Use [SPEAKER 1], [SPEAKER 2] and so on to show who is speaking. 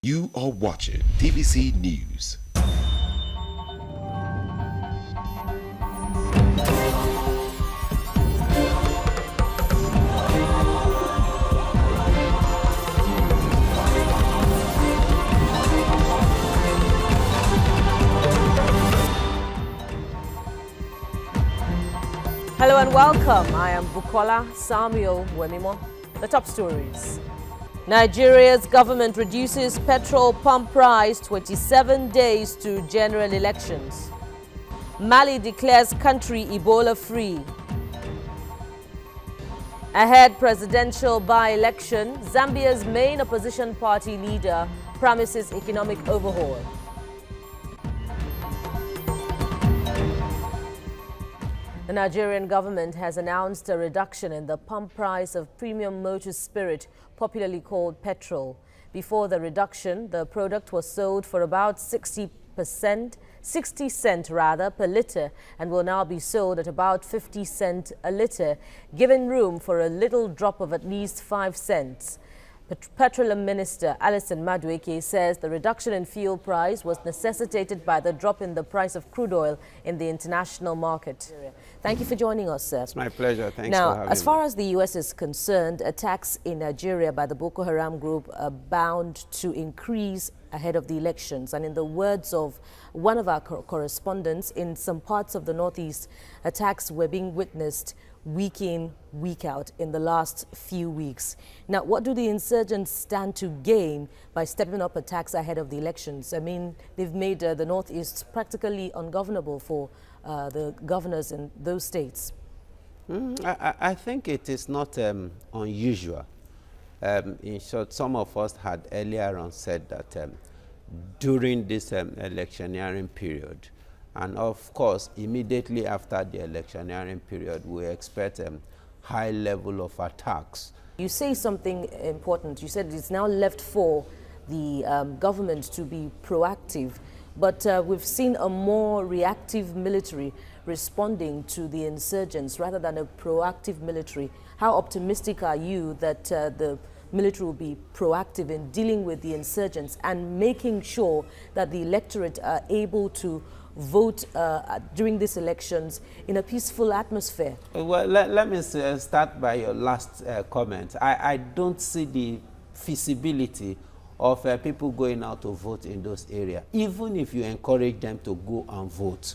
[SPEAKER 1] You are watching TVC News.
[SPEAKER 2] Hello and welcome. I am Bukola Samuel-Wemimo. The top stories. Nigeria's government reduces petrol pump price 27 days to general elections. Mali declares country Ebola free. Ahead presidential by-election, Zambia's main opposition party leader promises economic overhaul. The Nigerian government has announced a reduction in the pump price of premium motor spirit, popularly called petrol. Before the reduction, the product was sold for about 60 cents per liter, and will now be sold at about 50 cents a liter, giving room for a little drop of at least 5 cents. Petroleum Minister Alison Madueke says the reduction in fuel price was necessitated by the drop in the price of crude oil in the international market. Thank you for joining us, sir.
[SPEAKER 3] It's my pleasure. Thanks
[SPEAKER 2] now,
[SPEAKER 3] for having
[SPEAKER 2] as far
[SPEAKER 3] me.
[SPEAKER 2] as the U.S. is concerned, attacks in Nigeria by the Boko Haram group are bound to increase ahead of the elections. And in the words of one of our correspondents, in some parts of the Northeast, attacks were being witnessed week in, week out in the last few weeks. Now, what do the insurgents stand to gain by stepping up attacks ahead of the elections? I mean, they've made the Northeast practically ungovernable for the governors in those states.
[SPEAKER 3] I think it is not unusual. In short, some of us had earlier on said that during this electioneering period, and of course, immediately after the electioneering period, we expect a high level of attacks.
[SPEAKER 2] You say something important. You said it's now left for the government to be proactive, but we've seen a more reactive military responding to the insurgents rather than a proactive military. How optimistic are you that the military will be proactive in dealing with the insurgents and making sure that the electorate are able to vote during these elections in a peaceful atmosphere?
[SPEAKER 3] Well, let me start by your last comment. I don't see the feasibility of people going out to vote in those areas, even if you encourage them to go and vote.